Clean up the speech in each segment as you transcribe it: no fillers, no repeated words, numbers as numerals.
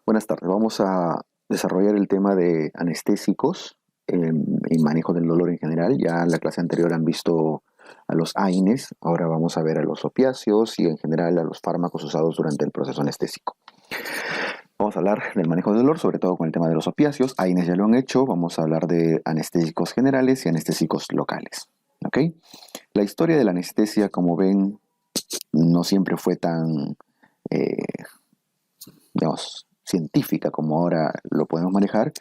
Buenas tardes. Vamos a desarrollar el tema de anestésicos y manejo del dolor en general. Ya en la clase anterior han visto a los AINES, ahora vamos a ver a los opiáceos y en general a los fármacos usados durante el proceso anestésico. Vamos a hablar del manejo del dolor, sobre todo con el tema de los opiáceos. AINES ya lo han hecho. Vamos a hablar de anestésicos generales y anestésicos locales. ¿Ok? La historia de la anestesia, como ven, no siempre fue tan, digamos, científica como ahora lo podemos manejar.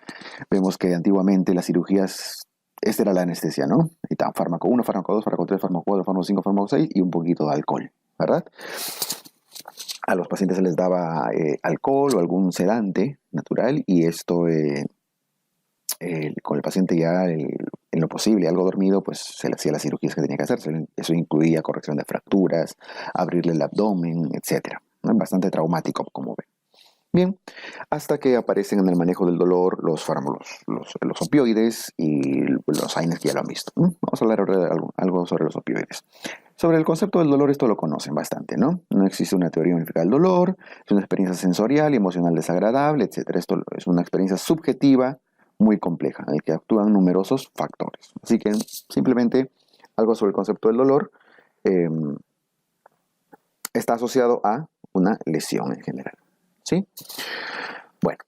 Vemos que antiguamente las cirugías, esta era la anestesia, ¿no? Y tan, fármaco 1, fármaco 2, fármaco 3, fármaco 4, fármaco 5, fármaco 6 y un poquito de alcohol, ¿verdad? A los pacientes se les daba alcohol o algún sedante natural y esto con el paciente ya en lo posible, algo dormido, pues se le hacía las cirugías que tenía que hacerse. Eso incluía corrección de fracturas, abrirle el abdomen, etc. ¿No? Bastante traumático, como ven. Bien, hasta que aparecen en el manejo del dolor los fármacos, los opioides y los AINES que ya lo han visto. Vamos a hablar ahora de algo sobre los opioides. Sobre el concepto del dolor, esto lo conocen bastante, ¿no? No existe una teoría unificada del dolor, es una experiencia sensorial y emocional desagradable, etc. Esto es una experiencia subjetiva muy compleja, en la que actúan numerosos factores. Así que simplemente algo sobre el concepto del dolor está asociado a una lesión en general. ¿Sí? Bueno,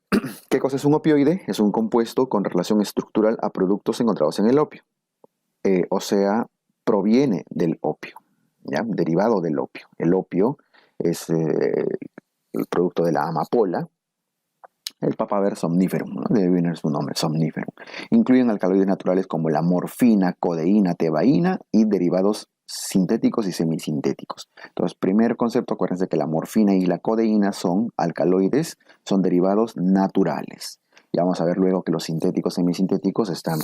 ¿qué cosa es un opioide? Es un compuesto con relación estructural a productos encontrados en el opio. O sea, proviene del opio, ¿ya? Derivado del opio. El opio es el producto de la amapola, el papaver somniferum, ¿no? Debe venir su nombre, somniferum. Incluyen alcaloides naturales como la morfina, codeína, tebaína y derivados sintéticos y semisintéticos. Entonces, primer concepto, acuérdense que la morfina y la codeína son alcaloides, son derivados naturales. Ya vamos a ver luego que los sintéticos, semisintéticos están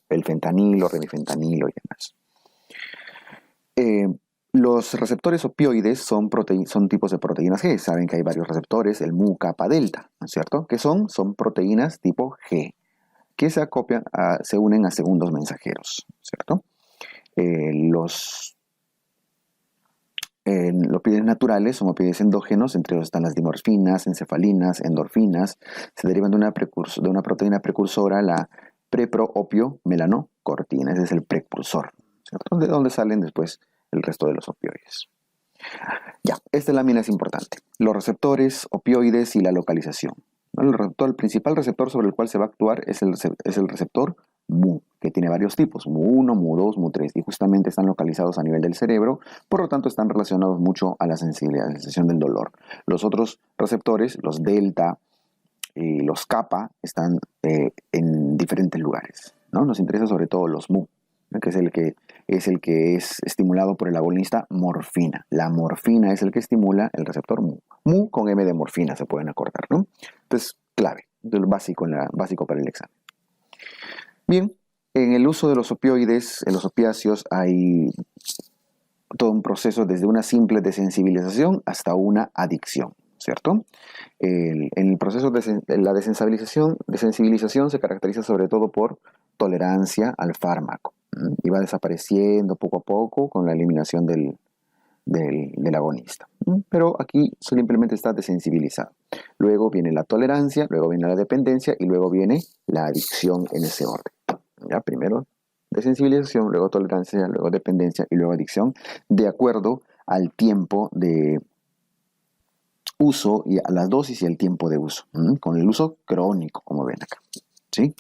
el fentanilo, remifentanilo y demás. Los receptores opioides son tipos de proteínas G. Saben que hay varios receptores, el mu, kappa, delta, ¿no es cierto? ¿Qué son? Son proteínas tipo G, que se acoplan, se unen a segundos mensajeros, ¿cierto? Los opioides naturales son opioides endógenos, entre ellos están las dimorfinas, encefalinas, endorfinas. Se derivan de una proteína precursora, la preproopio melanocortina. Ese es el precursor, ¿cierto? De donde salen después el resto de los opioides. Ya, esta lámina es importante. Los receptores, opioides y la localización. El principal receptor sobre el cual se va a actuar es el receptor mu, que tiene varios tipos, mu1, mu2, mu3, y justamente están localizados a nivel del cerebro, por lo tanto están relacionados mucho a la sensibilidad, a la sensación del dolor. Los otros receptores, los delta y los kappa, están en diferentes lugares, ¿no? Nos interesa sobre todo los mu, ¿no? Que es el que es estimulado por el agonista morfina. La morfina es el que estimula el receptor mu. Mu con M de morfina se pueden acordar, ¿no? Entonces, clave, básico para el examen. Bien, en el uso de los opioides, en los opiáceos, hay todo un proceso desde una simple desensibilización hasta una adicción, ¿cierto? En el proceso de la desensibilización se caracteriza sobre todo por tolerancia al fármaco y va desapareciendo poco a poco con la eliminación del agonista. Pero aquí simplemente está desensibilizado. Luego viene la tolerancia, luego viene la dependencia y luego viene la adicción en ese orden. ¿Ya? Primero desensibilización, luego tolerancia, luego dependencia y luego adicción, de acuerdo al tiempo de uso y a la dosis y el tiempo de uso, con el uso crónico, como ven acá. ¿Sí?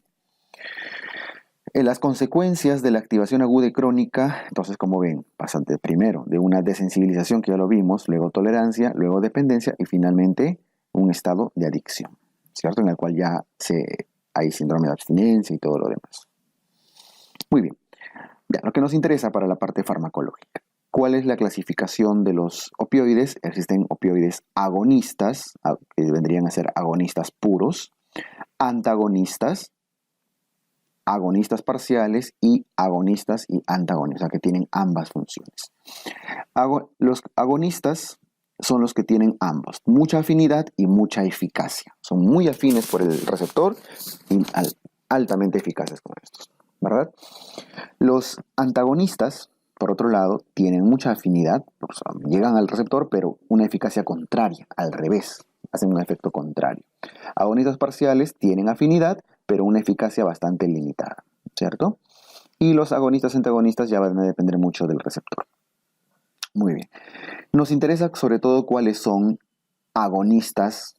Las consecuencias de la activación aguda y crónica, entonces como ven, pasan primero de una desensibilización que ya lo vimos, luego tolerancia, luego dependencia y finalmente un estado de adicción, ¿cierto? En el cual ya hay síndrome de abstinencia y todo lo demás. Muy bien, ya, lo que nos interesa para la parte farmacológica. ¿Cuál es la clasificación de los opioides? Existen opioides agonistas, que vendrían a ser agonistas puros, antagonistas, agonistas parciales y agonistas y antagonistas, o sea, que tienen ambas funciones. Los agonistas son los que tienen ambos, mucha afinidad y mucha eficacia. Son muy afines por el receptor y altamente eficaces con estos, ¿verdad? Los antagonistas, por otro lado, tienen mucha afinidad, llegan al receptor, pero una eficacia contraria, al revés, hacen un efecto contrario. Agonistas parciales tienen afinidad, pero una eficacia bastante limitada, ¿cierto? Y los agonistas antagonistas ya van a depender mucho del receptor. Muy bien. Nos interesa sobre todo cuáles son agonistas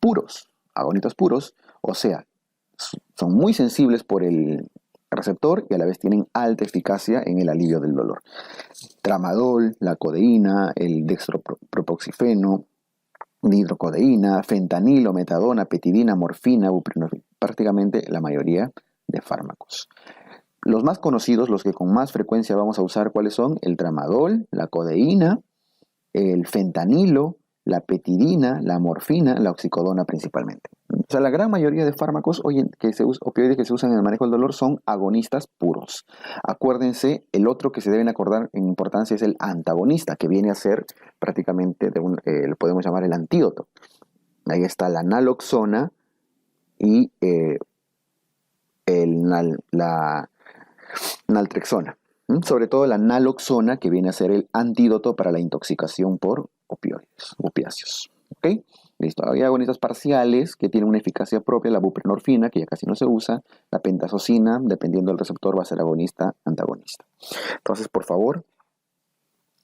puros. Agonistas puros, o sea, son muy sensibles por el receptor y a la vez tienen alta eficacia en el alivio del dolor. Tramadol, la codeína, el dextropropoxifeno, hidrocodeína, fentanilo, metadona, petidina, morfina, buprenorfina, prácticamente la mayoría de fármacos. Los más conocidos, los que con más frecuencia vamos a usar, ¿cuáles son? El tramadol, la codeína, el fentanilo, la petidina, la morfina, la oxicodona principalmente. O sea, la gran mayoría de fármacos opioides que se usan en el manejo del dolor son agonistas puros. Acuérdense, el otro que se deben acordar en importancia es el antagonista, que viene a ser prácticamente, lo podemos llamar el antídoto. Ahí está la naloxona y la naltrexona. Sobre todo la naloxona, que viene a ser el antídoto para la intoxicación por opiáceos. ¿Ok? Listo. Hay agonistas parciales que tienen una eficacia propia, la buprenorfina, que ya casi no se usa, la pentazocina, dependiendo del receptor, va a ser agonista, antagonista. Entonces, por favor,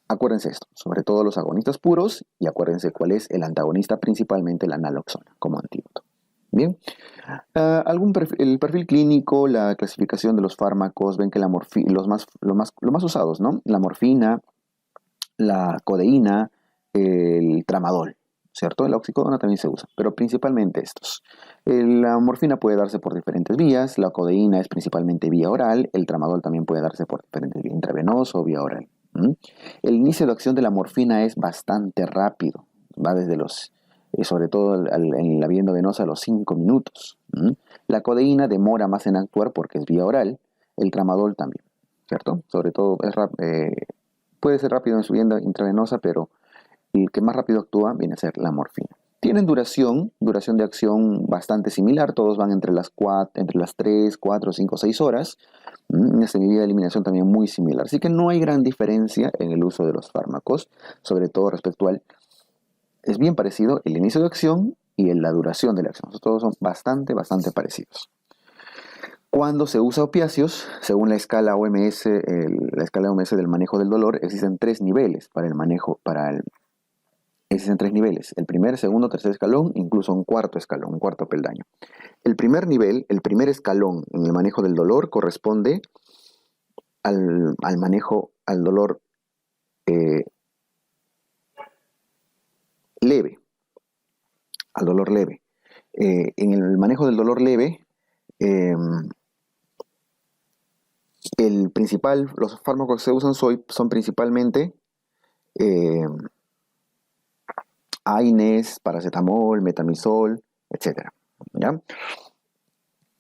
acuérdense esto, sobre todo los agonistas puros, y acuérdense cuál es el antagonista, principalmente la naloxona, como antídoto. Bien. El perfil clínico, la clasificación de los fármacos, ven que los más usados, ¿no? La morfina, la codeína, el tramadol, ¿cierto? La oxicodona también se usa, pero principalmente estos. La morfina puede darse por diferentes vías, la codeína es principalmente vía oral, el tramadol también puede darse por diferentes vías, intravenoso o vía oral. El inicio de acción de la morfina es bastante rápido, va desde sobre todo en la vía endovenosa a los 5 minutos. La codeína demora más en actuar porque es vía oral, el tramadol también, ¿cierto? Sobre todo puede ser rápido en su vía intravenosa, pero el que más rápido actúa viene a ser la morfina. Tienen duración de acción bastante similar, todos van entre las 3, 4, 5, 6 horas. Una semivía de eliminación también muy similar, así que no hay gran diferencia en el uso de los fármacos, sobre todo respecto al... Es bien parecido el inicio de acción y la duración de la acción, todos son bastante parecidos. Cuando se usa opiáceos, según la escala OMS, del manejo del dolor, existen 3 niveles para el manejo, existen 3 niveles, el primer, segundo, tercer escalón, incluso un cuarto escalón, un cuarto peldaño. El primer nivel, el primer escalón en el manejo del dolor corresponde al manejo, al dolor leve, al dolor leve. En el manejo del dolor leve, los fármacos que se usan son principalmente AINES, paracetamol, metamizol, etc. ¿Ya?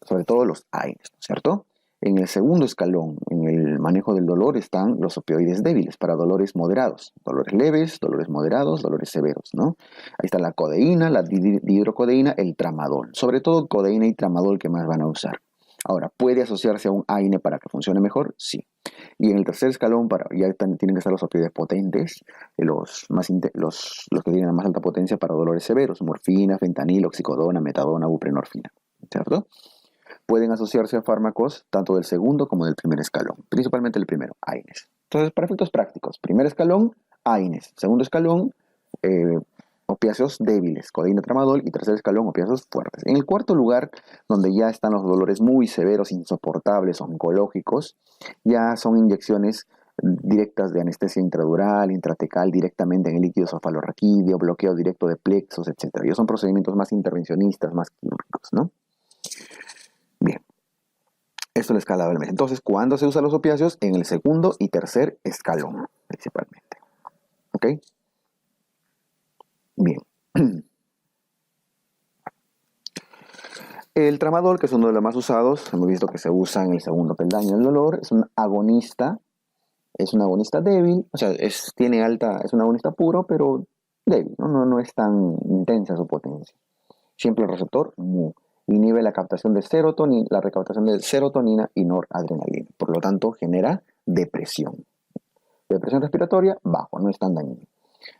Sobre todo los AINES, ¿cierto? En el segundo escalón, en el manejo del dolor, están los opioides débiles para dolores moderados, dolores leves, dolores moderados, dolores severos, ¿no? Ahí está la codeína, la dihidrocodeína, el tramadol. Sobre todo codeína y tramadol que más van a usar. Ahora, ¿puede asociarse a un AINE para que funcione mejor? Sí. Y en el tercer escalón, ya tienen que estar los opioides potentes, los que tienen la más alta potencia para dolores severos, morfina, fentanilo, oxicodona, metadona, buprenorfina, ¿cierto? Pueden asociarse a fármacos tanto del segundo como del primer escalón, principalmente el primero, AINES. Entonces, para efectos prácticos, primer escalón, AINES, segundo escalón, opiáceos débiles, codeína, tramadol, y tercer escalón, opiáceos fuertes. En el cuarto lugar, donde ya están los dolores muy severos, insoportables, oncológicos, ya son inyecciones directas de anestesia intradural, intratecal, directamente en el líquido cefalorraquídeo, bloqueo directo de plexos, etc. Ya son procedimientos más intervencionistas, más quirúrgicos, ¿no? Bien, esto es la escala del mes. Entonces, ¿cuándo se usan los opiáceos? En el segundo y tercer escalón, principalmente. ¿Ok? Bien. El tramadol, que es uno de los más usados, hemos visto que se usa en el segundo peldaño del dolor, es un agonista débil, o sea, es un agonista puro, pero débil, no es tan intensa su potencia. Siempre el receptor mu. Inhibe la recaptación de serotonina y noradrenalina. Por lo tanto, genera depresión. Depresión respiratoria, bajo, no es tan dañino.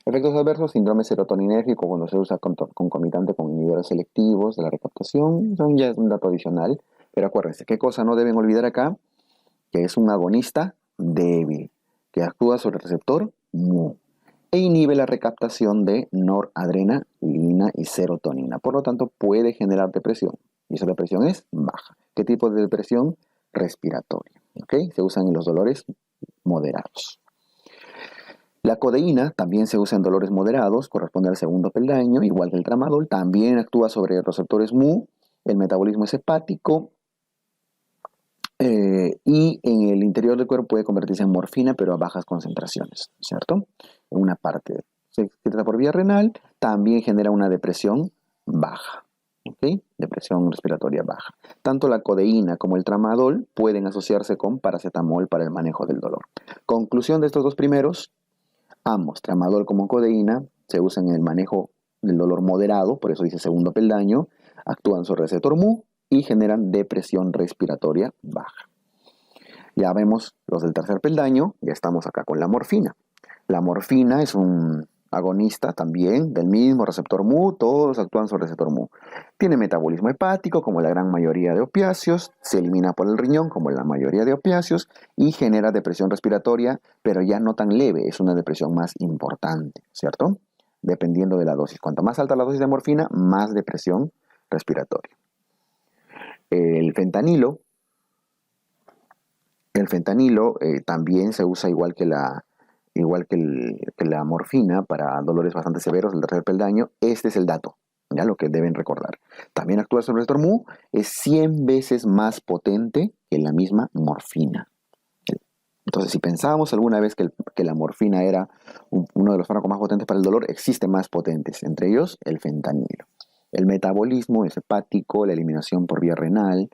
Efectos adversos, síndrome serotoninérgico cuando se usa concomitante con inhibidores selectivos de la recaptación, son ya un dato adicional, pero acuérdense, ¿qué cosa no deben olvidar acá? Que es un agonista débil, que actúa sobre el receptor mu e inhibe la recaptación de noradrenalina y serotonina. Por lo tanto, puede generar depresión. Y esa depresión es baja. ¿Qué tipo de depresión? Respiratoria. ¿Ok? Se usan en los dolores moderados. La codeína también se usa en dolores moderados, corresponde al segundo peldaño, igual que el tramadol. También actúa sobre receptores mu. El metabolismo es hepático. Y en el interior del cuerpo puede convertirse en morfina, pero a bajas concentraciones, ¿cierto? En una parte se excreta por vía renal, también genera una depresión baja, ¿ok? Depresión respiratoria baja. Tanto la codeína como el tramadol pueden asociarse con paracetamol para el manejo del dolor. Conclusión de estos dos primeros, ambos, tramadol como codeína, se usan en el manejo del dolor moderado, por eso dice segundo peldaño, actúan sobre el receptor mu y generan depresión respiratoria baja. Ya vemos los del tercer peldaño, ya estamos acá con la morfina. La morfina es un agonista también del mismo receptor mu, todos actúan sobre el receptor mu. Tiene metabolismo hepático como la gran mayoría de opiáceos, se elimina por el riñón como la mayoría de opiáceos y genera depresión respiratoria, pero ya no tan leve, es una depresión más importante, ¿cierto? Dependiendo de la dosis. Cuanto más alta la dosis de morfina, más depresión respiratoria. El fentanilo también se usa igual que la morfina para dolores bastante severos del tercer peldaño. Este es el dato, ya lo que deben recordar. También actúa sobre el receptor mu, es 100 veces más potente que la misma morfina. Entonces, si pensábamos alguna vez que la morfina era uno de los fármacos más potentes para el dolor, existen más potentes, entre ellos el fentanilo. El metabolismo es hepático, la eliminación por vía renal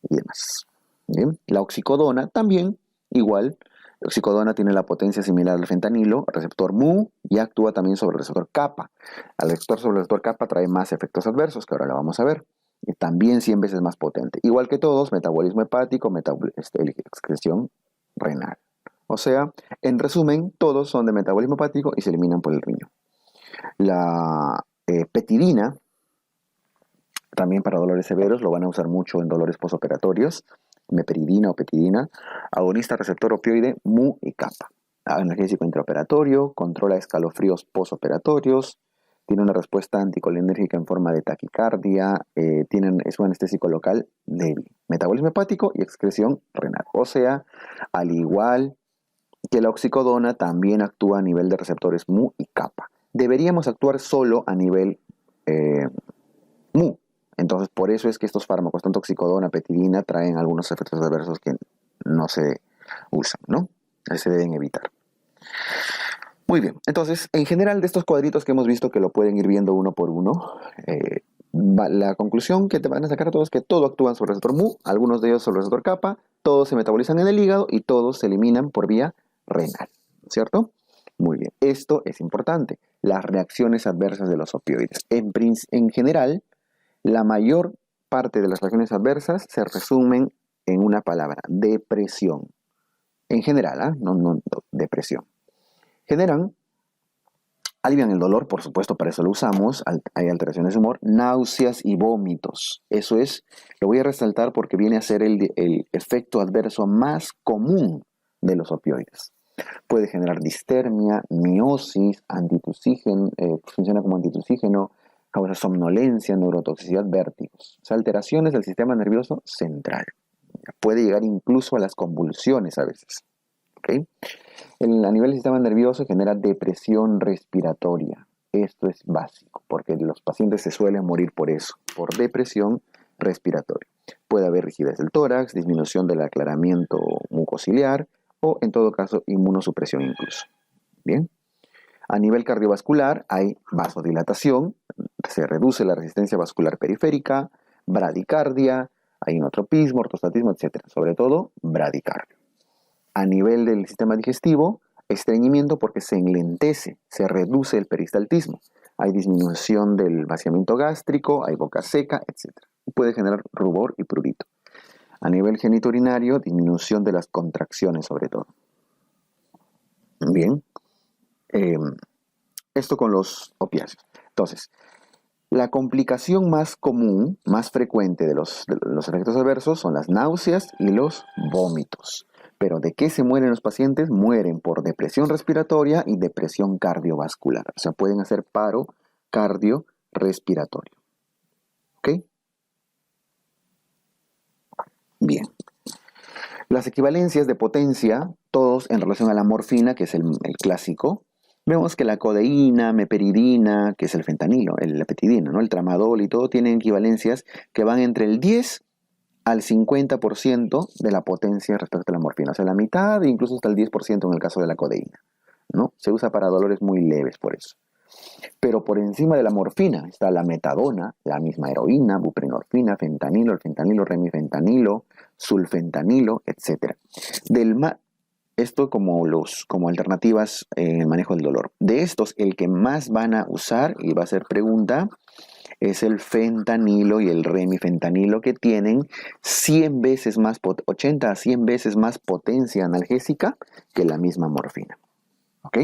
y demás. Bien. La oxicodona también, igual. La oxicodona tiene la potencia similar al fentanilo, receptor mu, y actúa también sobre el receptor kappa. Al actuar sobre el receptor kappa trae más efectos adversos, que ahora la vamos a ver. Y también 100 veces más potente. Igual que todos, metabolismo hepático, excreción renal. O sea, en resumen, todos son de metabolismo hepático y se eliminan por el riñón. La petidina, también para dolores severos, lo van a usar mucho en dolores posoperatorios. Meperidina o petidina, agonista receptor opioide mu y kappa. Analgésico intraoperatorio, controla escalofríos posoperatorios, tiene una respuesta anticolinérgica en forma de taquicardia, es un anestésico local débil, metabolismo hepático y excreción renal. O sea, al igual que la oxicodona, también actúa a nivel de receptores mu y kappa. Deberíamos actuar solo a nivel mu. Entonces, por eso es que estos fármacos, tanto oxicodona, petidina, traen algunos efectos adversos que no se usan, ¿no? Se deben evitar. Muy bien, entonces, en general de estos cuadritos que hemos visto que lo pueden ir viendo uno por uno, la conclusión que te van a sacar todos es que todo actúan sobre el receptor mu, algunos de ellos sobre el receptor kappa, todos se metabolizan en el hígado y todos se eliminan por vía renal, ¿cierto? Muy bien, esto es importante, las reacciones adversas de los opioides. En general, la mayor parte de las reacciones adversas se resumen en una palabra, depresión. En general, no, depresión. Alivian el dolor, por supuesto, para eso lo usamos, hay alteraciones de humor, náuseas y vómitos. Eso es, lo voy a resaltar porque viene a ser el efecto adverso más común de los opioides. Puede generar distermia, miosis, funciona como antitusígeno, causa somnolencia, neurotoxicidad, vértigos. O sea, alteraciones del sistema nervioso central. Puede llegar incluso a las convulsiones a veces. ¿Okay? A nivel del sistema nervioso genera depresión respiratoria. Esto es básico, porque los pacientes se suelen morir por eso, por depresión respiratoria. Puede haber rigidez del tórax, disminución del aclaramiento mucociliar o, en todo caso, inmunosupresión incluso. Bien. A nivel cardiovascular hay vasodilatación, se reduce la resistencia vascular periférica, bradicardia, hay inotropismo, ortostatismo, etc. Sobre todo, bradicardia. A nivel del sistema digestivo, estreñimiento porque se enlentece, se reduce el peristaltismo. Hay disminución del vaciamiento gástrico, hay boca seca, etc. Puede generar rubor y prurito. A nivel genitourinario, disminución de las contracciones sobre todo. Bien. Esto con los opiáceos. Entonces, la complicación más común, más frecuente de los efectos adversos son las náuseas y los vómitos. Pero ¿de qué se mueren los pacientes? Mueren por depresión respiratoria y depresión cardiovascular. O sea, pueden hacer paro cardiorrespiratorio. ¿Ok? Bien. Las equivalencias de potencia, todos en relación a la morfina, que es el clásico. Vemos que la codeína, meperidina, que es el fentanilo, la petidina, ¿no? El tramadol y todo tienen equivalencias que van entre el 10 al 50% de la potencia respecto a la morfina. O sea, la mitad e incluso hasta el 10% en el caso de la codeína, ¿no? Se usa para dolores muy leves por eso. Pero por encima de la morfina está la metadona, la misma heroína, buprenorfina, fentanilo, el fentanilo, remifentanilo, sulfentanilo, etc. Esto como alternativas en el manejo del dolor. De estos, el que más van a usar, y va a ser pregunta, es el fentanilo y el remifentanilo, que tienen 100 veces más, 80 a 100 veces más potencia analgésica que la misma morfina. ¿Ok?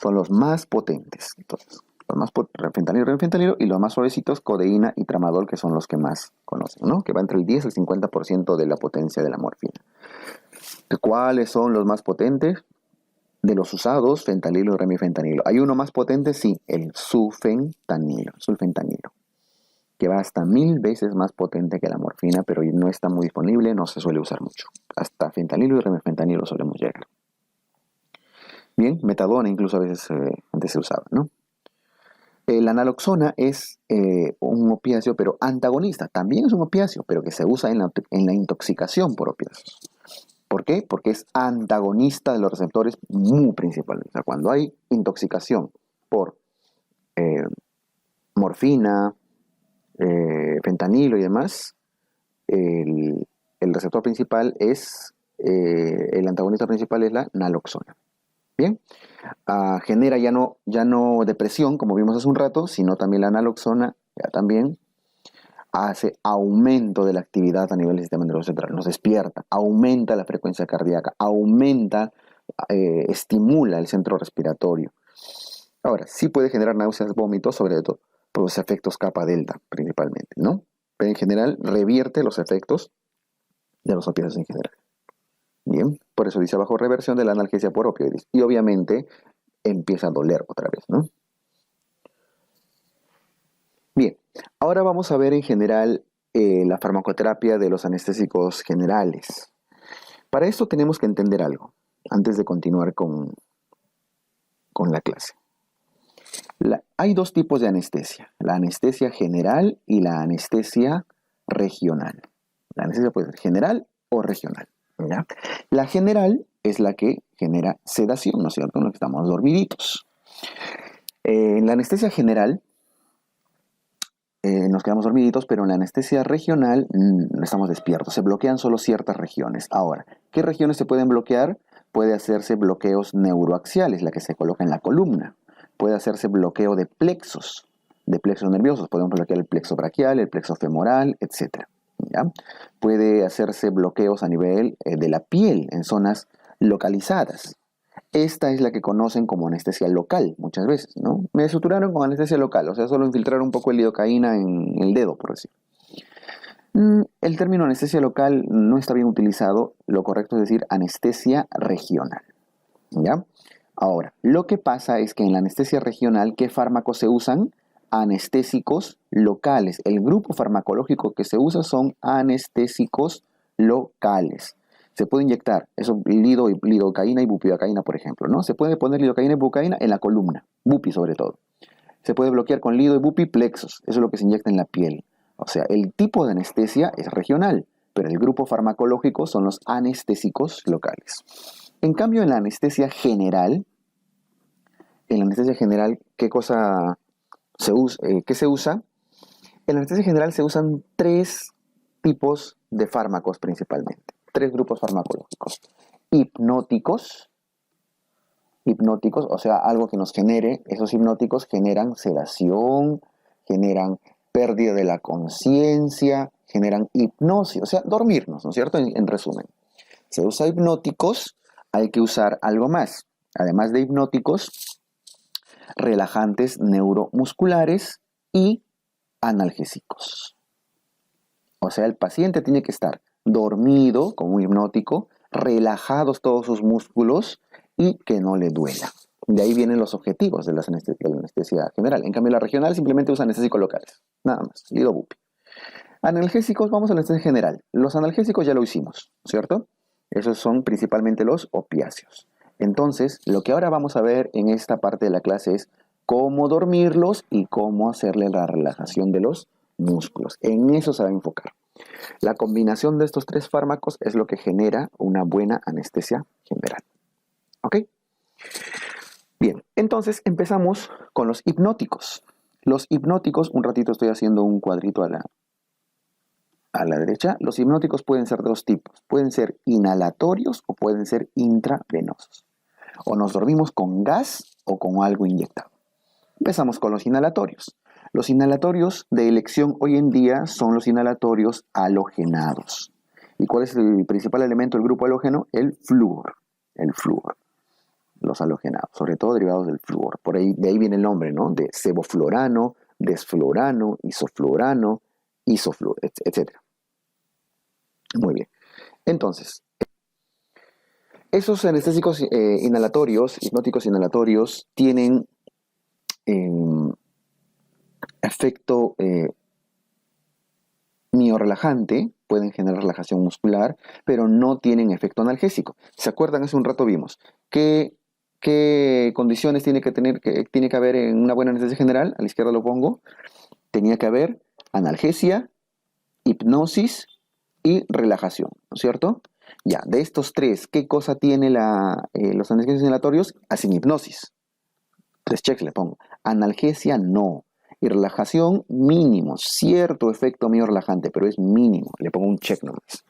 Son los más potentes. Entonces, los más fentanilo, remifentanilo, y los más suavecitos, codeína y tramadol, que son los que más conocen, ¿no? Que va entre el 10 al 50% de la potencia de la morfina. ¿Cuáles son los más potentes? De los usados, fentanilo y remifentanilo. ¿Hay uno más potente? Sí, el sulfentanilo, que va hasta 1000 veces más potente que la morfina, pero no está muy disponible, no se suele usar mucho. Hasta fentanilo y remifentanilo solemos llegar. Bien, metadona incluso a veces antes se usaba, ¿no? La naloxona es un opiáceo, pero antagonista. También es un opiáceo, pero que se usa en la intoxicación por opiáceos. ¿Por qué? Porque es antagonista de los receptores mu principalmente. O sea, cuando hay intoxicación por morfina, fentanilo y demás, el receptor principal el antagonista principal es la naloxona. Bien, genera ya no depresión, como vimos hace un rato, sino también la naloxona, ya también hace aumento de la actividad a nivel del sistema nervioso central, nos despierta, aumenta la frecuencia cardíaca, estimula el centro respiratorio. Ahora, sí puede generar náuseas, vómitos, sobre todo por los efectos kappa delta, principalmente, ¿no? Pero en general revierte los efectos de los opiáceos en general. Bien, por eso dice abajo reversión de la analgesia por opioides. Y obviamente empieza a doler otra vez, ¿no? Bien, ahora vamos a ver en general la farmacoterapia de los anestésicos generales. Para esto tenemos que entender algo, antes de continuar con la clase. Hay dos tipos de anestesia, la anestesia general y la anestesia regional. La anestesia puede ser general o regional, ¿ya? La general es la que genera sedación, ¿no es cierto? En la que estamos dormiditos. En la anestesia general nos quedamos dormiditos, pero en la anestesia regional estamos despiertos. Se bloquean solo ciertas regiones. Ahora, ¿qué regiones se pueden bloquear? Puede hacerse bloqueos neuroaxiales, la que se coloca en la columna. Puede hacerse bloqueo de plexos nerviosos. Podemos bloquear el plexo braquial, el plexo femoral, etc. ¿Ya? Puede hacerse bloqueos a nivel de la piel, en zonas localizadas. Esta es la que conocen como anestesia local, muchas veces, ¿no? Me suturaron con anestesia local, o sea, solo infiltraron un poco de lidocaína en el dedo, por decir. El término anestesia local no está bien utilizado, lo correcto es decir anestesia regional, ¿ya? Ahora, lo que pasa es que en la anestesia regional, ¿qué fármacos se usan? Anestésicos locales. El grupo farmacológico que se usa son anestésicos locales. Se puede inyectar lidocaína y bupivacaína, por ejemplo, ¿no? Se puede poner lidocaína y bupivacaína en la columna, bupi sobre todo. Se puede bloquear con lido y bupi plexos, eso es lo que se inyecta en la piel. O sea, el tipo de anestesia es regional, pero el grupo farmacológico son los anestésicos locales. En cambio, en la anestesia general, ¿qué se usa? En la anestesia general se usan 3 tipos de fármacos principalmente. 3 grupos farmacológicos. Hipnóticos, o sea, algo que nos genere, esos hipnóticos generan sedación, generan pérdida de la conciencia, generan hipnosis, o sea, dormirnos, ¿no es cierto? En resumen, se usa hipnóticos, hay que usar algo más. Además de hipnóticos, relajantes neuromusculares y analgésicos. O sea, el paciente tiene que estar dormido con un hipnótico, relajados todos sus músculos y que no le duela. De ahí vienen los objetivos de la anestesia general. En cambio, la regional simplemente usa anestésicos locales. Nada más, lidobupi. Analgésicos, vamos a la anestesia general. Los analgésicos ya lo hicimos, ¿cierto? Esos son principalmente los opiáceos. Entonces, lo que ahora vamos a ver en esta parte de la clase es cómo dormirlos y cómo hacerle la relajación de los músculos. En eso se va a enfocar. La combinación de estos tres fármacos es lo que genera una buena anestesia general. ¿Ok? Bien, entonces empezamos con los hipnóticos. Los hipnóticos, un ratito estoy haciendo un cuadrito a la derecha. Los hipnóticos pueden ser de dos tipos. Pueden ser inhalatorios o pueden ser intravenosos. O nos dormimos con gas o con algo inyectado. Empezamos con los inhalatorios. Los inhalatorios de elección hoy en día son los inhalatorios halogenados. ¿Y cuál es el principal elemento del grupo halógeno? El flúor. El flúor. Los halogenados, sobre todo derivados del flúor. Por ahí, de ahí viene el nombre, ¿no? De sevofluorano, desfluorano, isofluorano, etc. Muy bien. Entonces, esos anestésicos inhalatorios, hipnóticos inhalatorios, tienen efecto miorrelajante, pueden generar relajación muscular, pero no tienen efecto analgésico. ¿Se acuerdan? Hace un rato vimos ¿qué condiciones tiene que haber en una buena anestesia general? A la izquierda lo pongo. Tenía que haber analgesia, hipnosis y relajación, ¿no es cierto? Ya, de estos tres, ¿qué cosa tiene los analgésicos inhalatorios? Hacen hipnosis. 3 checks le pongo. Analgesia no. Y relajación mínimo. Cierto efecto medio relajante, pero es mínimo. Le pongo un check nomás.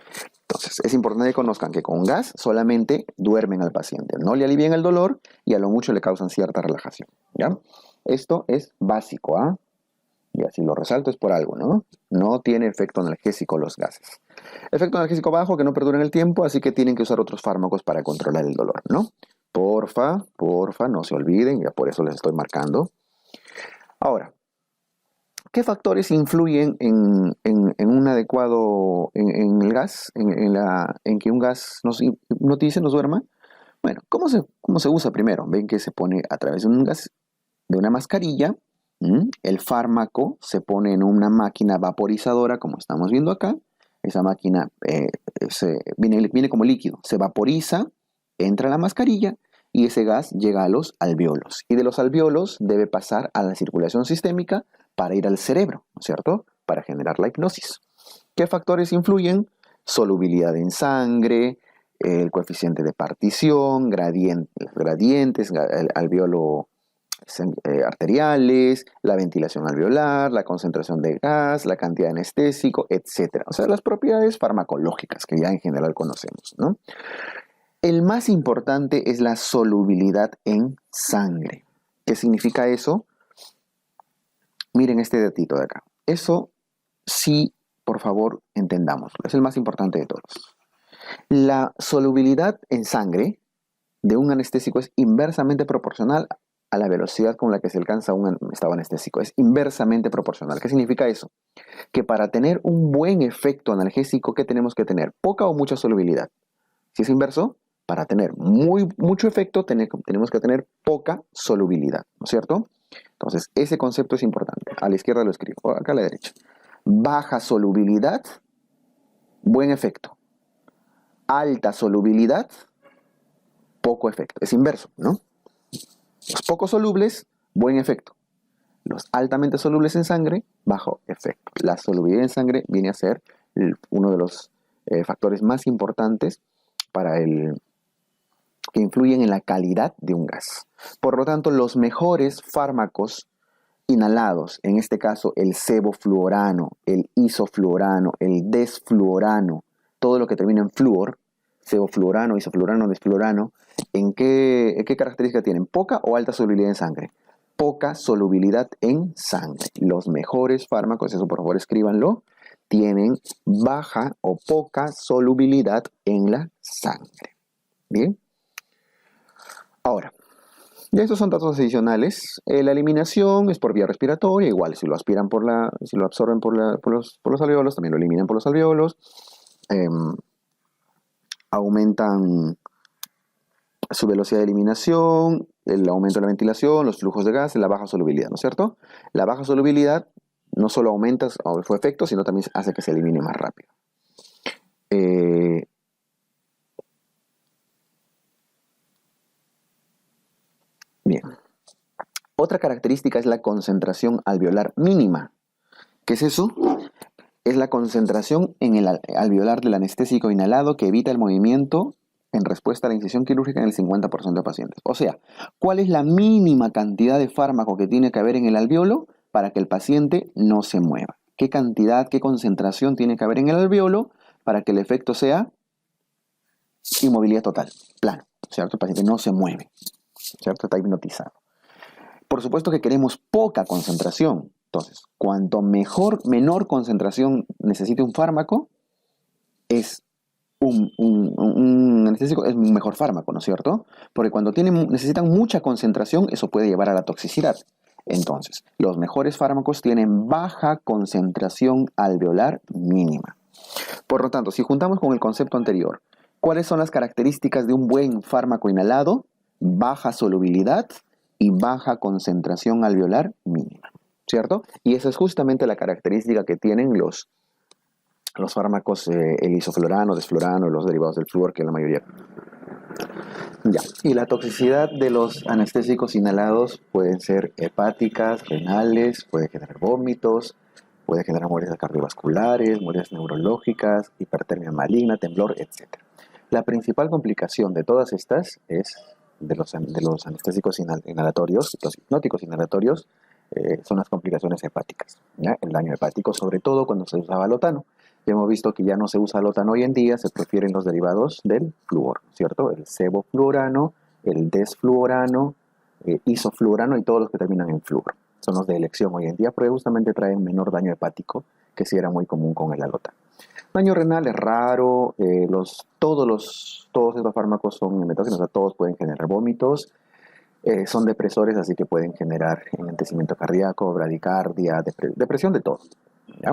Entonces, es importante que conozcan que con gas solamente duermen al paciente. No le alivian el dolor y a lo mucho le causan cierta relajación. ¿Ya? Esto es básico, ¿ah? Y así lo resalto es por algo, ¿no? No tiene efecto analgésico los gases. Efecto analgésico bajo que no perdura en el tiempo, así que tienen que usar otros fármacos para controlar el dolor, ¿no? Porfa, no se olviden, ya por eso les estoy marcando. Ahora, ¿qué factores influyen en un adecuado, en el gas, en que un gas nos hipnotice, nos duerma? Bueno, ¿cómo se usa primero? Ven que se pone a través de un gas, de una mascarilla. El fármaco se pone en una máquina vaporizadora, como estamos viendo acá. Esa máquina viene como líquido, se vaporiza, entra a la mascarilla y ese gas llega a los alvéolos. Y de los alvéolos debe pasar a la circulación sistémica para ir al cerebro, ¿no es cierto? Para generar la hipnosis. ¿Qué factores influyen? Solubilidad en sangre, el coeficiente de partición, gradientes, alvéolo arteriales, la ventilación alveolar, la concentración de gas, la cantidad de anestésico, etc. O sea, las propiedades farmacológicas que ya en general conocemos, ¿no? El más importante es la solubilidad en sangre. ¿Qué significa eso? Miren este datito de acá. Eso sí, por favor, entendámoslo. Es el más importante de todos. La solubilidad en sangre de un anestésico es inversamente proporcional a la velocidad con la que se alcanza un estado anestésico. Es inversamente proporcional. ¿Qué significa eso? Que para tener un buen efecto analgésico, ¿qué tenemos que tener? ¿Poca o mucha solubilidad? Si es inverso, para tener mucho efecto tenemos que tener poca solubilidad, ¿no es cierto? Entonces, ese concepto es importante. A la izquierda lo escribo, acá a la derecha. Baja solubilidad, buen efecto. Alta solubilidad, poco efecto. Es inverso, ¿no? Los poco solubles, buen efecto. Los altamente solubles en sangre, bajo efecto. La solubilidad en sangre viene a ser uno de los factores más importantes que influyen en la calidad de un gas. Por lo tanto, los mejores fármacos inhalados, en este caso el sevofluorano, el isofluorano, el desfluorano, todo lo que termina en flúor, sevofluorano, isofluorano, desfluorano, ¿en qué característica tienen? ¿Poca o alta solubilidad en sangre? Poca solubilidad en sangre. Los mejores fármacos, eso por favor escríbanlo, tienen baja o poca solubilidad en la sangre. Bien. Ahora, Y estos son datos adicionales. La eliminación es por vía respiratoria, igual si lo aspiran si lo absorben por los alveolos, también lo eliminan por los alveolos. Aumentan su velocidad de eliminación, el aumento de la ventilación, los flujos de gas, la baja solubilidad, ¿no es cierto? La baja solubilidad no solo aumenta su efecto, sino también hace que se elimine más rápido. Bien. Otra característica es la concentración alveolar mínima. ¿Qué es eso? Es la concentración en el alveolar del anestésico inhalado que evita el movimiento en respuesta a la incisión quirúrgica en el 50% de pacientes. O sea, ¿cuál es la mínima cantidad de fármaco que tiene que haber en el alveolo para que el paciente no se mueva? ¿Qué cantidad, qué concentración tiene que haber en el alveolo para que el efecto sea inmovilidad total, plano, ¿cierto? El paciente no se mueve, ¿cierto? Está hipnotizado. Por supuesto que queremos poca concentración. Entonces, cuanto menor concentración necesite un fármaco, es un anestésico, es un mejor fármaco, ¿no es cierto? Porque cuando necesitan mucha concentración, eso puede llevar a la toxicidad. Entonces, los mejores fármacos tienen baja concentración alveolar mínima. Por lo tanto, si juntamos con el concepto anterior, ¿cuáles son las características de un buen fármaco inhalado? Baja solubilidad y baja concentración alveolar mínima, ¿cierto? Y esa es justamente la característica que tienen los fármacos, el isoflurano, desflurano, los derivados del flúor, que es la mayoría. Ya. Y la toxicidad de los anestésicos inhalados pueden ser hepáticas, renales, puede generar vómitos, puede generar molestias cardiovasculares, molestias neurológicas, hipertermia maligna, temblor, etc. La principal complicación de todas estas es de los anestésicos inhalatorios, los hipnóticos inhalatorios, son las complicaciones hepáticas, ¿ya? El daño hepático, sobre todo cuando se usaba lotano. Ya hemos visto que ya no se usa lotano hoy en día, se prefieren los derivados del flúor, ¿cierto? El sevofluorano, el desfluorano, isofluorano y todos los que terminan en flúor. Son los de elección hoy en día, pero justamente traen menor daño hepático, que sí era muy común con el alotano. Daño renal es raro, todos estos fármacos son metógenos, o sea, todos pueden generar vómitos, son depresores, así que pueden generar enlentecimiento cardíaco, bradicardia, depresión de todo. ¿Ya?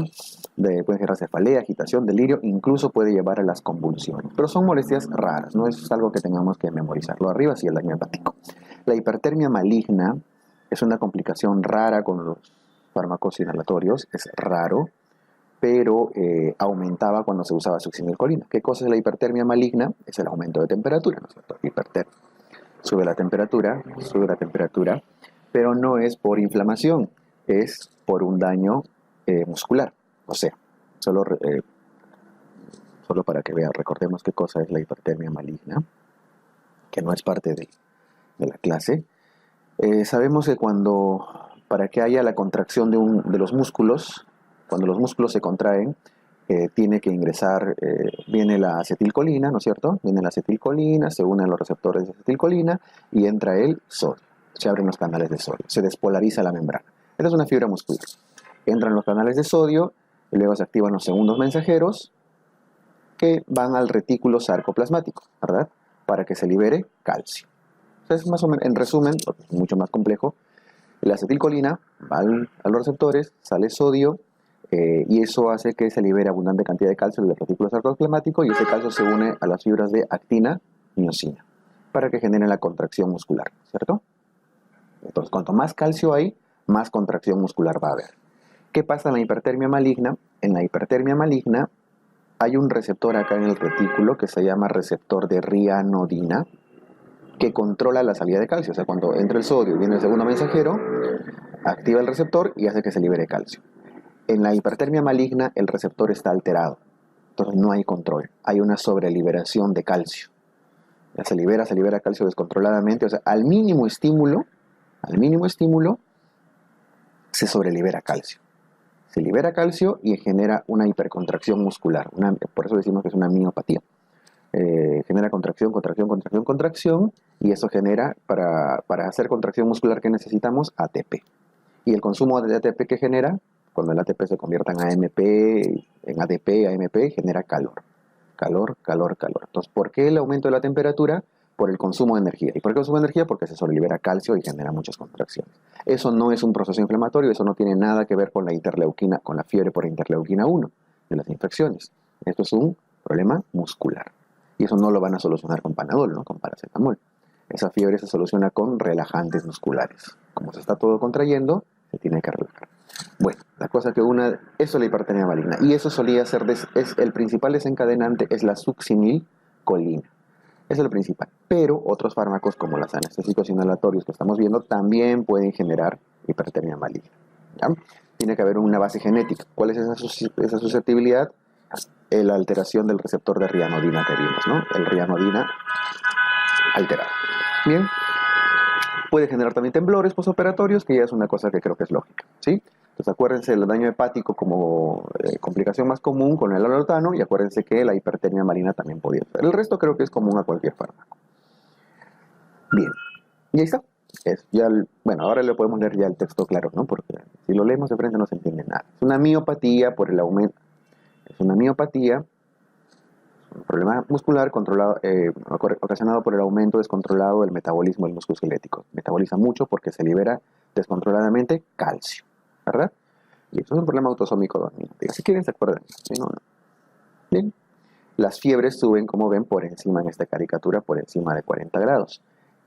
Pueden generar cefalea, agitación, delirio, incluso puede llevar a las convulsiones. Pero son molestias raras, no es algo que tengamos que memorizarlo. Arriba sí el daño hepático. La hipertermia maligna es una complicación rara con los fármacos inhalatorios, es raro, pero aumentaba cuando se usaba succinilcolina. ¿Qué cosa es la hipertermia maligna? Es el aumento de temperatura, ¿no es cierto? Hipertermia. Sube la temperatura, pero no es por inflamación, es por un daño muscular. O sea, solo para que vean, recordemos qué cosa es la hipertermia maligna, que no es parte de la clase. Sabemos que para que haya la contracción de los músculos, cuando los músculos se contraen, tiene que ingresar, viene la acetilcolina, ¿no es cierto? Viene la acetilcolina, se unen los receptores de acetilcolina y entra el sodio. Se abren los canales de sodio, se despolariza la membrana. Esta es una fibra muscular. Entran los canales de sodio, y luego se activan los segundos mensajeros que van al retículo sarcoplasmático, ¿verdad? Para que se libere calcio. Entonces, más o menos, en resumen, porque es mucho más complejo, la acetilcolina va a los receptores, sale sodio, y eso hace que se libere abundante cantidad de calcio del retículo sarcoplasmático y ese calcio se une a las fibras de actina y miosina para que generen la contracción muscular, ¿cierto? Entonces, cuanto más calcio hay, más contracción muscular va a haber. ¿Qué pasa en la hipertermia maligna? En la hipertermia maligna hay un receptor acá en el retículo que se llama receptor de rianodina que controla la salida de calcio. O sea, cuando entra el sodio y viene el segundo mensajero, activa el receptor y hace que se libere calcio. En la hipertermia maligna el receptor está alterado, entonces no hay control, hay una sobreliberación de calcio. Ya se libera calcio descontroladamente, o sea, al mínimo estímulo, se sobrelibera calcio. Se libera calcio y genera una hipercontracción muscular, por eso decimos que es una miopatía. Genera contracción, y eso genera, para hacer contracción muscular que necesitamos, ATP. Y el consumo de ATP que genera, cuando el ATP se convierta en AMP, en ADP, AMP, genera calor. Entonces, ¿por qué el aumento de la temperatura? por el consumo de energía. ¿Y por qué consumo de energía? Porque se sobrelibera calcio y genera muchas contracciones. Eso no es un proceso inflamatorio, eso no tiene nada que ver con la interleuquina, con la fiebre por interleuquina 1 de las infecciones. Esto es un problema muscular. Y eso no lo van a solucionar con Panadol, ¿no? Con paracetamol. Esa fiebre se soluciona con relajantes musculares. Como se está todo contrayendo, se tiene que relajar. Bueno, la cosa que eso es la hipertenía maligna. Y eso solía ser, el principal desencadenante es la succinilcolina. Eso es lo principal. Pero otros fármacos como los anestésicos inhalatorios que estamos viendo también pueden generar hipertermia maligna. ¿Ya? Tiene que haber una base genética. ¿Cuál es esa susceptibilidad? La alteración del receptor de rianodina que vimos, ¿no? El rianodina alterado. Bien. Puede generar también temblores postoperatorios, que ya es una cosa que creo que es lógica, ¿sí? Entonces acuérdense del daño hepático como complicación más común con el alortano, y acuérdense que la hipertermia maligna también podía ser. El resto creo que es común a cualquier fármaco. Bien, y ahí está. Bueno, ahora le podemos leer ya el texto claro, ¿no? Porque si lo leemos de frente no se entiende nada. Es una miopatía por el aumento. Es una miopatía, un problema muscular ocasionado por el aumento descontrolado del metabolismo del músculo esquelético. Metaboliza mucho porque se libera descontroladamente calcio, ¿verdad? Y eso es un problema autosómico dominante. Si quieren se acuerdan. ¿Sí? No. Bien. Las fiebres suben, como ven, por encima en esta caricatura, por encima de 40 grados.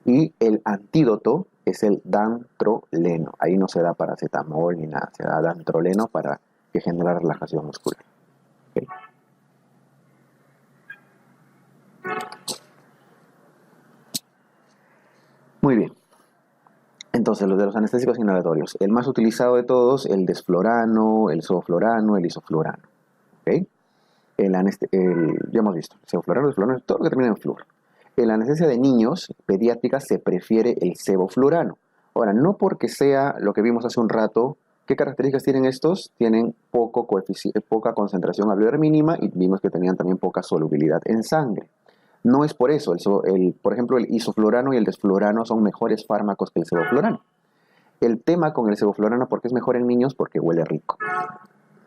Y el antídoto es el dantroleno. Ahí no se da paracetamol ni nada, se da dantroleno para que genere relajación muscular. ¿Okay? Muy bien. Entonces, los de los anestésicos inhalatorios. El más utilizado de todos, el desflorano, el sevoflurano, el isoflurano. ¿Okay? Ya hemos visto, el sevoflurano, el desflorano, todo lo que termina en flúor. En la anestesia de niños pediátrica se prefiere el sevoflurano. Ahora, no porque sea lo que vimos hace un rato. ¿Qué características tienen estos? Tienen poca concentración alveolar mínima y vimos que tenían también poca solubilidad en sangre. No es por eso, por ejemplo, el isoflurano y el desflurano son mejores fármacos que el sevoflurano. El tema con el sevoflurano, ¿por qué es mejor en niños? Porque huele rico.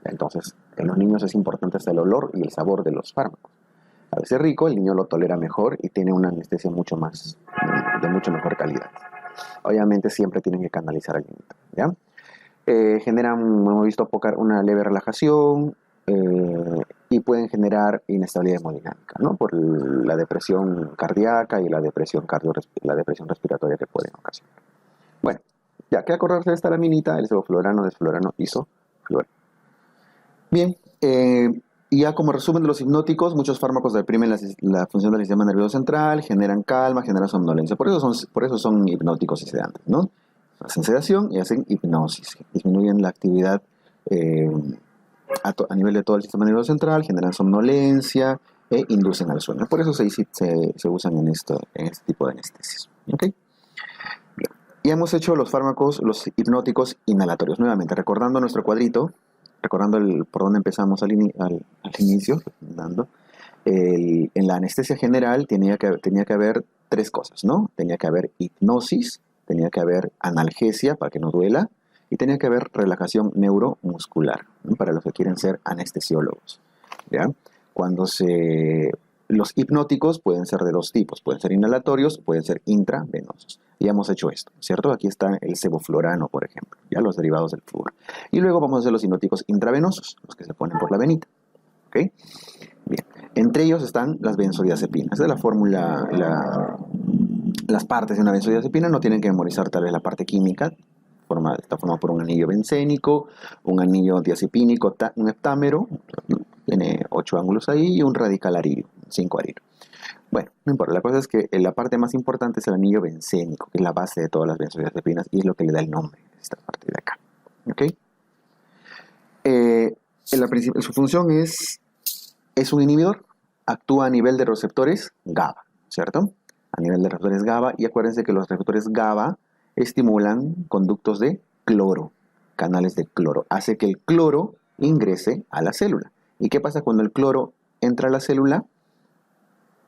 Entonces, en los niños es importante hasta el olor y el sabor de los fármacos. Al ser rico, el niño lo tolera mejor y tiene una anestesia de mucho mejor calidad. Obviamente siempre tienen que canalizar al niño, ¿ya? Generan, hemos visto, una leve relajación y pueden generar inestabilidad hemodinámica, ¿no? Por la depresión cardíaca y la depresión respiratoria que pueden ocasionar. Bueno, ya que acordarse de esta laminita, el sevoflurano, desflurano, isoflurano. Bien, y ya como resumen de los hipnóticos, muchos fármacos deprimen la función del sistema nervioso central, generan calma, generan somnolencia. Por eso son hipnóticos y sedantes, ¿no? Hacen sedación y hacen hipnosis. Disminuyen la actividad a nivel de todo el sistema nervioso central, generan somnolencia e inducen al sueño. Por eso se usan en este tipo de anestesias. ¿Okay? Bien. Y hemos hecho los fármacos, los hipnóticos inhalatorios. Nuevamente, recordando nuestro cuadrito, recordando por dónde empezamos al inicio, en la anestesia general tenía que haber tres cosas, ¿no? Tenía que haber hipnosis, tenía que haber analgesia para que no duela y tenía que haber relajación neuromuscular, ¿no? Para los que quieren ser anestesiólogos, ¿ya? Los hipnóticos pueden ser de dos tipos, pueden ser inhalatorios, pueden ser intravenosos. Ya hemos hecho esto, ¿cierto? Aquí está el sevoflurano, por ejemplo, ya los derivados del flúor. Y luego vamos a hacer los hipnóticos intravenosos, los que se ponen por la venita. ¿Ok? Bien. Entre ellos están las benzodiazepinas. De la fórmula, las partes de una benzodiazepina no tienen que memorizar tal vez la parte química. Está formado por un anillo bencénico, un anillo diazepínico, un heptámero, tiene 8 ángulos ahí, y un radical arídeo, 5 arídeo. Bueno, no importa, la cosa es que la parte más importante es el anillo bencénico, que es la base de todas las benzodiazepinas y es lo que le da el nombre a esta parte de acá. ¿Ok? Su función es un inhibidor, actúa a nivel de receptores GABA, ¿cierto? A nivel de receptores GABA, y acuérdense que los receptores GABA estimulan conductos de cloro, canales de cloro, hace que el cloro ingrese a la célula. ¿Y qué pasa cuando el cloro entra a la célula?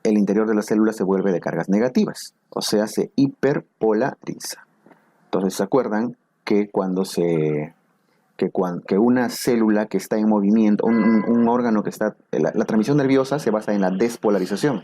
El interior de la célula se vuelve de cargas negativas, o sea, se hiperpolariza. Entonces, ¿se acuerdan que que una célula que está en movimiento, un órgano que está, la transmisión nerviosa se basa en la despolarización?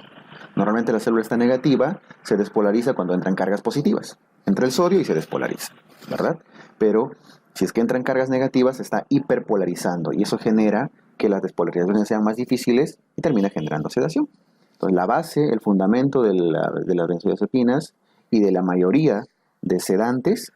Normalmente la célula está negativa, se despolariza cuando entran cargas positivas. Entra el sodio y se despolariza, ¿verdad? Pero si es que entran cargas negativas, se está hiperpolarizando y eso genera que las despolarizaciones sean más difíciles y termina generando sedación. Entonces, la base, el fundamento de las benzodiazepinas y de la mayoría de sedantes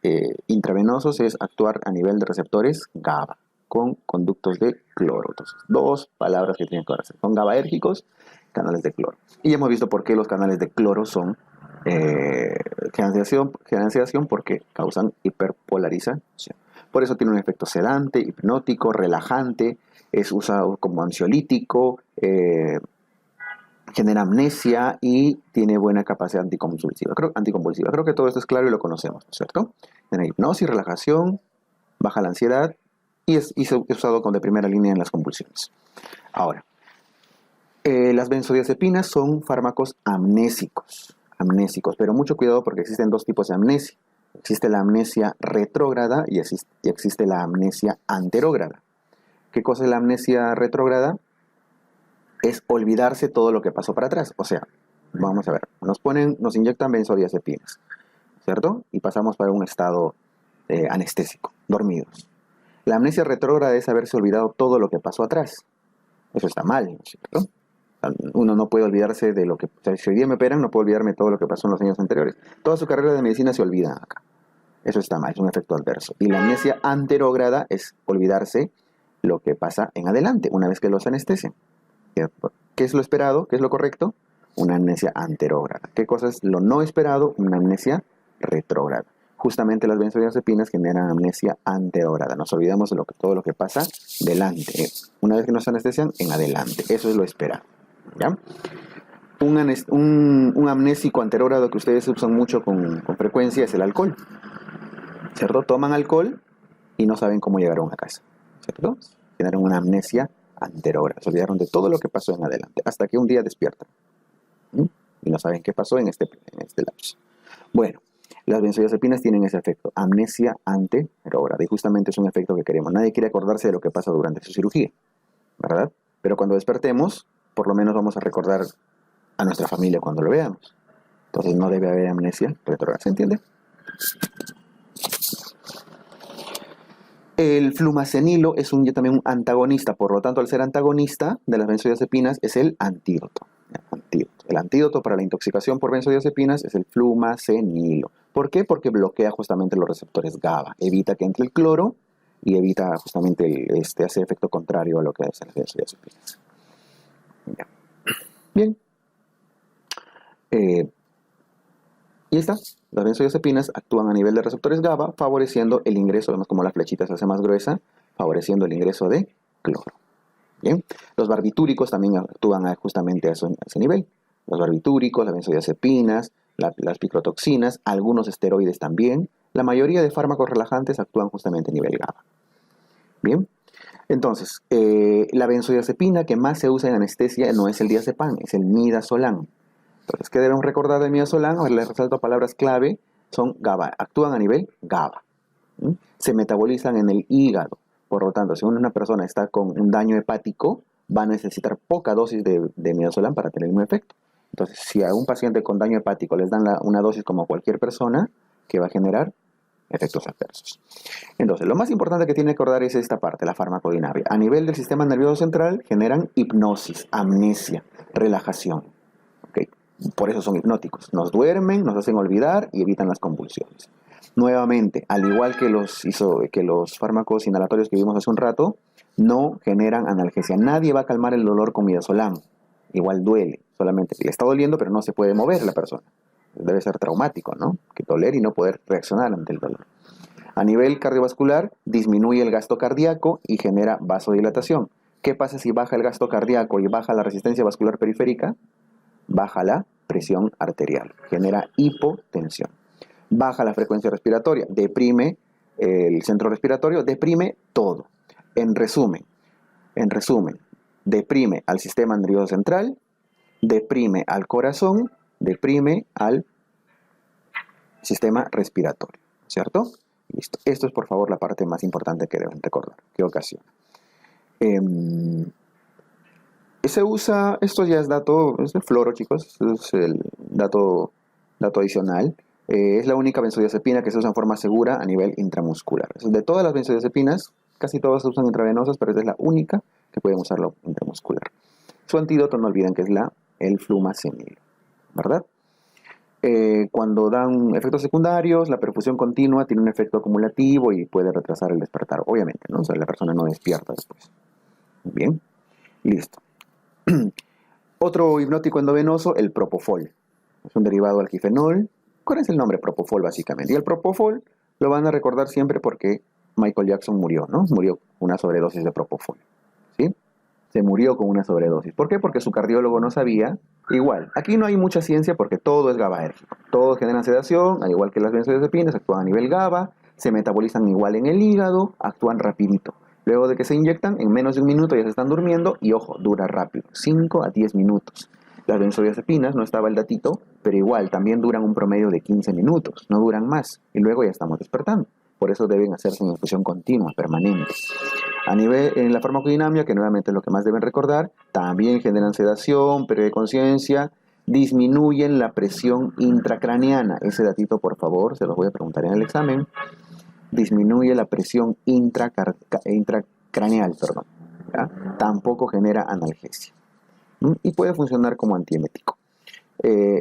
intravenosos es actuar a nivel de receptores GABA con conductos de cloro. Entonces, dos palabras que tienen que ver. Son GABAérgicos, canales de cloro. Y hemos visto por qué los canales de cloro son generan sedación porque causan hiperpolarización. Por eso tiene un efecto sedante, hipnótico, relajante, es usado como ansiolítico, genera amnesia y tiene buena capacidad anticonvulsiva. Creo que todo esto es claro y lo conocemos, ¿cierto? Tiene hipnosis, relajación, baja la ansiedad y es usado de primera línea en las convulsiones. Ahora, las benzodiazepinas son fármacos amnésicos, pero mucho cuidado porque existen dos tipos de amnesia. Existe la amnesia retrógrada y existe la amnesia anterógrada. ¿Qué cosa es la amnesia retrógrada? Es olvidarse todo lo que pasó para atrás. O sea, vamos a ver, nos inyectan benzodiazepinas, ¿cierto? Y pasamos para un estado anestésico, dormidos. La amnesia retrógrada es haberse olvidado todo lo que pasó atrás. Eso está mal, ¿no es cierto? Uno no puede olvidarse de lo que... O sea, si hoy día me operan, no puedo olvidarme todo lo que pasó en los años anteriores. Toda su carrera de medicina se olvida acá. Eso está mal, es un efecto adverso. Y la amnesia anterógrada es olvidarse lo que pasa en adelante, una vez que los anestesian. ¿Qué es lo esperado? ¿Qué es lo correcto? Una amnesia anterógrada. ¿Qué cosa es lo no esperado? Una amnesia retrógrada. Justamente las benzodiazepinas generan amnesia anterógrada. Nos olvidamos de todo lo que pasa delante. Una vez que nos anestesian, en adelante. Eso es lo esperado. ¿Ya? Un amnésico anterógrado que ustedes usan mucho con frecuencia es el alcohol. ¿Cierto? Toman alcohol y no saben cómo llegar a una casa. ¿Cierto? Generan una amnesia anterógrada. Se olvidaron de todo lo que pasó en adelante. Hasta que un día despiertan. Y no saben qué pasó en este lapso. Bueno, las benzodiazepinas tienen ese efecto, amnesia anterógrada, y justamente es un efecto que queremos. Nadie quiere acordarse de lo que pasa durante su cirugía, ¿verdad? Pero cuando despertemos, por lo menos vamos a recordar a nuestra familia cuando lo veamos. Entonces no debe haber amnesia retrógrada, ¿se entiende? El flumacenilo es también un antagonista, por lo tanto, al ser antagonista de las benzodiazepinas es el antídoto. El antídoto para la intoxicación por benzodiazepinas es el flumacenilo. ¿Por qué? Porque bloquea justamente los receptores GABA, evita que entre el cloro y evita justamente hace efecto contrario a lo que hacen las benzodiazepinas. Bien. Y está. Las benzodiazepinas actúan a nivel de receptores GABA, favoreciendo el ingreso, vemos como la flechita se hace más gruesa, favoreciendo el ingreso de cloro. Bien. Los barbitúricos también actúan justamente a ese nivel. Los barbitúricos, las benzodiazepinas, las picrotoxinas, algunos esteroides también. La mayoría de fármacos relajantes actúan justamente a nivel GABA. Bien. Entonces, la benzodiazepina que más se usa en anestesia no es el diazepam, es el midazolam. Entonces, ¿qué debemos recordar del midazolam? A ver, les resalto palabras clave. Son GABA, actúan a nivel GABA. Se metabolizan en el hígado. Por lo tanto, si una persona está con un daño hepático, va a necesitar poca dosis de midazolam para tener el mismo efecto. Entonces, si a un paciente con daño hepático les dan una dosis como a cualquier persona, ¿qué va a generar? Efectos adversos. Entonces, lo más importante que tiene que recordar es esta parte, la farmacodinámica. A nivel del sistema nervioso central, generan hipnosis, amnesia, relajación. ¿Okay? Por eso son hipnóticos. Nos duermen, nos hacen olvidar y evitan las convulsiones. Nuevamente, al igual que los fármacos inhalatorios que vimos hace un rato, no generan analgesia. Nadie va a calmar el dolor con midazolam. Igual duele, solamente le está doliendo, pero no se puede mover la persona. Debe ser traumático, ¿no? Que doler y no poder reaccionar ante el dolor. A nivel cardiovascular, disminuye el gasto cardíaco y genera vasodilatación. ¿Qué pasa si baja el gasto cardíaco y baja la resistencia vascular periférica? Baja la presión arterial, genera hipotensión. Baja la frecuencia respiratoria, deprime el centro respiratorio, deprime todo. En resumen, deprime al sistema nervioso central, deprime al corazón, deprime al sistema respiratorio, ¿cierto? Listo. Esto es, por favor, la parte más importante que deben recordar. ¿Qué ocasiona? Se usa, esto ya es dato, es de fluoro, chicos, es el dato adicional. Es la única benzodiazepina que se usa en forma segura a nivel intramuscular. De todas las benzodiazepinas, casi todas se usan intravenosas, pero esta es la única que pueden usarlo intramuscular. Su antídoto, no olviden que es el flumacemil, ¿verdad? Cuando dan efectos secundarios, la perfusión continua tiene un efecto acumulativo y puede retrasar el despertar, obviamente, ¿no? O sea, la persona no despierta después. Bien, listo. Otro hipnótico endovenoso, el propofol. Es un derivado del alquifenol. ¿Cuál es el nombre? Propofol, básicamente. Y el propofol lo van a recordar siempre porque Michael Jackson murió, ¿no? Murió con una sobredosis de propofol, ¿sí? Se murió con una sobredosis. ¿Por qué? Porque su cardiólogo no sabía. Igual, aquí no hay mucha ciencia porque todo es GABAérgico. Todos generan sedación, al igual que las benzodiazepinas, actúan a nivel GABA, se metabolizan igual en el hígado, actúan rapidito. Luego de que se inyectan, en menos de un minuto ya se están durmiendo y ojo, dura rápido, 5 a 10 minutos. Las benzodiazepinas, no estaba el datito, pero igual también duran un promedio de 15 minutos, no duran más y luego ya estamos despertando. Por eso deben hacerse en infusión continua, permanente. A nivel, en la farmacodinamia, que nuevamente es lo que más deben recordar, también generan sedación, pérdida de conciencia, disminuyen la presión intracraneana. Ese datito, por favor, se los voy a preguntar en el examen. Disminuye la presión intracraneal, perdón. ¿Ya? Tampoco genera analgesia. Y puede funcionar como antiemético.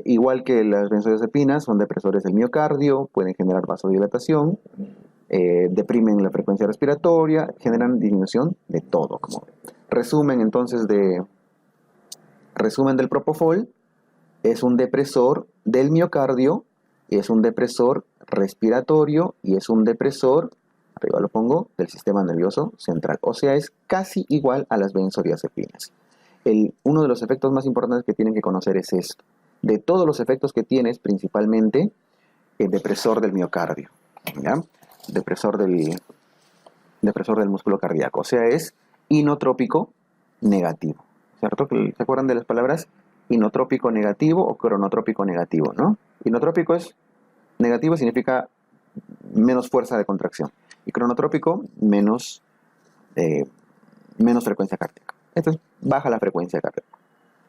Igual que las benzodiazepinas, son depresores del miocardio, pueden generar vasodilatación, deprimen la frecuencia respiratoria, generan disminución de todo. Como resumen entonces resumen del propofol, es un depresor del miocardio, es un depresor respiratorio y es un depresor, arriba lo pongo, del sistema nervioso central. O sea, es casi igual a las benzodiazepinas. Uno de los efectos más importantes que tienen que conocer es esto. De todos los efectos que tienes, principalmente el depresor del miocardio, ¿ya? Depresor del músculo cardíaco. O sea, es inotrópico negativo. ¿Cierto? ¿Se acuerdan de las palabras inotrópico negativo o cronotrópico negativo, ¿no? Inotrópico es negativo, significa menos fuerza de contracción. Y cronotrópico, menos frecuencia cardíaca. Entonces, baja la frecuencia cardíaca.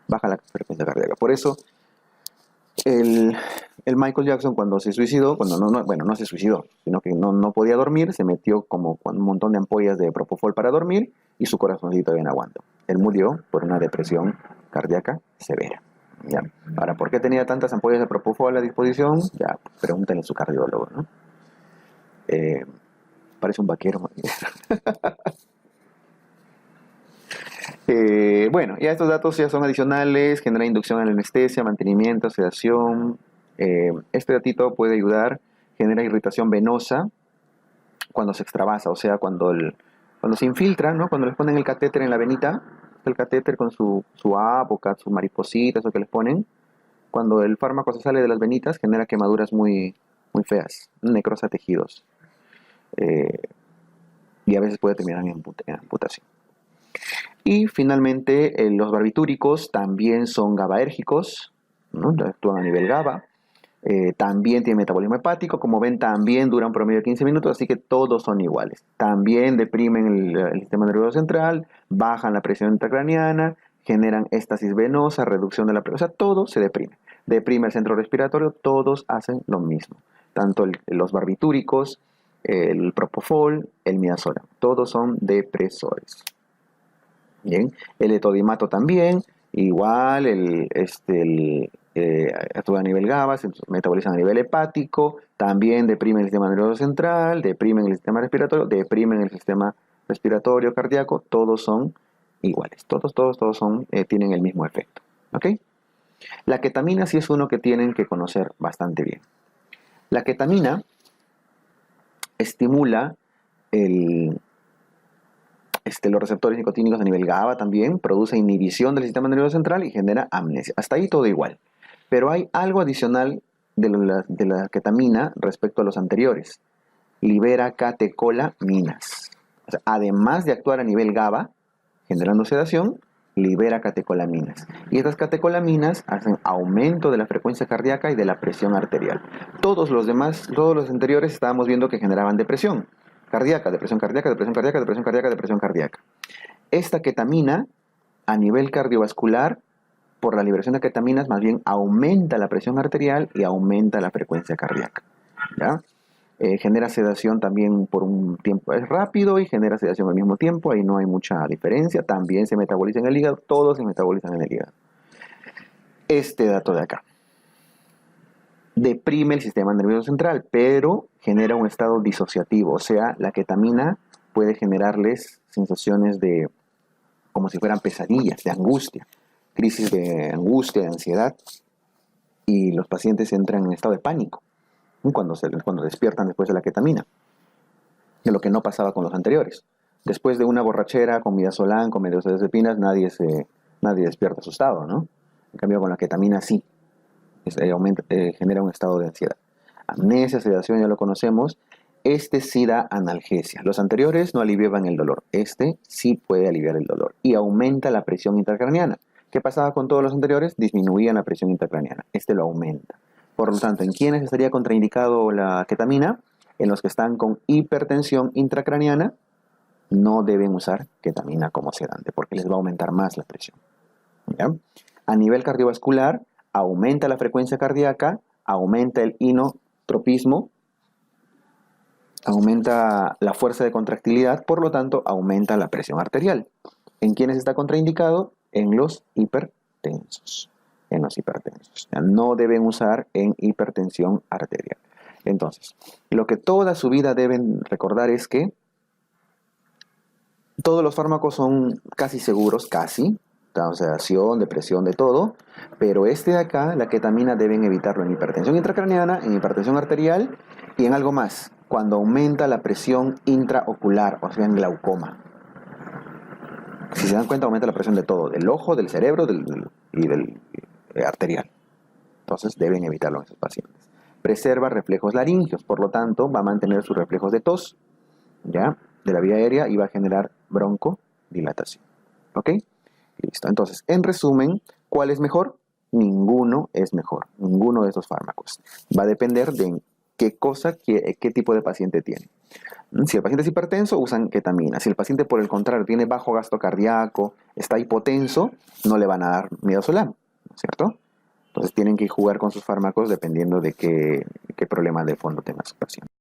Baja la frecuencia cardíaca. Por eso, el Michael Jackson cuando se suicidó, no se suicidó, sino que no podía dormir, se metió como con un montón de ampollas de propofol para dormir y su corazoncito bien aguantó. Él murió por una depresión cardíaca severa. ¿Ya? Ahora, ¿por qué tenía tantas ampollas de propofol a disposición? Ya, pregúntenle a su cardiólogo, ¿no? Parece un vaquero. Bueno, ya estos datos ya son adicionales, genera inducción a la anestesia, mantenimiento, sedación. Este datito puede ayudar, genera irritación venosa cuando se extravasa, o sea, cuando se infiltra, ¿no? Cuando les ponen el catéter en la venita, el catéter con su ápoca, su mariposita, eso que les ponen, cuando el fármaco se sale de las venitas, genera quemaduras muy, muy feas, necrosa tejidos. Y a veces puede terminar en amputación. Y finalmente, los barbitúricos también son GABAérgicos, ¿no? Actúan a nivel GABA. También tienen metabolismo hepático. Como ven, también duran un promedio de 15 minutos, así que todos son iguales. También deprimen el sistema nervioso central, bajan la presión intracraneana, generan éstasis venosa, reducción de la presión. O sea, todo se deprime. Deprime el centro respiratorio, todos hacen lo mismo. Tanto los barbitúricos, el propofol, el midazolam. Todos son depresores. Bien, el etodimato también, igual, actúa a nivel GABA, se metabolizan a nivel hepático, también deprimen el sistema nervioso central, deprimen el sistema respiratorio cardíaco, todos son iguales, todos tienen el mismo efecto, ¿ok? La ketamina sí es uno que tienen que conocer bastante bien. La ketamina estimula los receptores nicotínicos a nivel GABA también, produce inhibición del sistema nervioso central y genera amnesia. Hasta ahí todo igual. Pero hay algo adicional de la ketamina respecto a los anteriores. Libera catecolaminas. O sea, además de actuar a nivel GABA, generando sedación, libera catecolaminas. Y estas catecolaminas hacen aumento de la frecuencia cardíaca y de la presión arterial. Todos los anteriores estábamos viendo que generaban depresión cardíaca, depresión cardíaca, depresión cardíaca, depresión cardíaca, depresión cardíaca. Esta ketamina a nivel cardiovascular, por la liberación de ketaminas, más bien aumenta la presión arterial y aumenta la frecuencia cardíaca, ¿ya? Genera sedación también por un tiempo, es rápido y genera sedación al mismo tiempo, ahí no hay mucha diferencia, también se metaboliza en el hígado, todos se metabolizan en el hígado. Este dato de acá deprime el sistema nervioso central, pero genera un estado disociativo, o sea, la ketamina puede generarles sensaciones de como si fueran pesadillas, de angustia, crisis de angustia, de ansiedad, y los pacientes entran en estado de pánico cuando despiertan después de la ketamina, de lo que no pasaba con los anteriores. Después de una borrachera con midazolam, con benzodiazepinas, nadie despierta asustado, ¿no? En cambio, con la ketamina sí, genera un estado de ansiedad. Amnesia, sedación, ya lo conocemos. Este sí da analgesia. Los anteriores no aliviaban el dolor. Este sí puede aliviar el dolor. Y aumenta la presión intracraneana. ¿Qué pasaba con todos los anteriores? Disminuían la presión intracraneana. Este lo aumenta. Por lo tanto, ¿en quiénes estaría contraindicado la ketamina? En los que están con hipertensión intracraneana, no deben usar ketamina como sedante, porque les va a aumentar más la presión, ¿ya? A nivel cardiovascular, aumenta la frecuencia cardíaca, aumenta el inotropismo, aumenta la fuerza de contractilidad, por lo tanto, aumenta la presión arterial. ¿En quiénes está contraindicado? En los hipertensos. En los hipertensos. No deben usar en hipertensión arterial. Entonces, lo que toda su vida deben recordar es que todos los fármacos son casi seguros, casi, sedación, depresión, de todo, pero este de acá, la ketamina, deben evitarlo en hipertensión intracraneana, en hipertensión arterial y en algo más, cuando aumenta la presión intraocular, o sea, en glaucoma. Si se dan cuenta, aumenta la presión de todo, del ojo, del cerebro y del arterial. Entonces deben evitarlo en esos pacientes. Preserva reflejos laringeos, por lo tanto va a mantener sus reflejos de tos, ¿ya?, de la vía aérea, y va a generar broncodilatación. ¿Ok? Listo. Entonces, en resumen, ¿cuál es mejor? Ninguno es mejor. Ninguno de estos fármacos. Va a depender de qué tipo de paciente tiene. Si el paciente es hipertenso, usan ketamina. Si el paciente, por el contrario, tiene bajo gasto cardíaco, está hipotenso, no le van a dar midazolam, ¿no es cierto? Entonces tienen que jugar con sus fármacos dependiendo de qué problema de fondo tenga su paciente.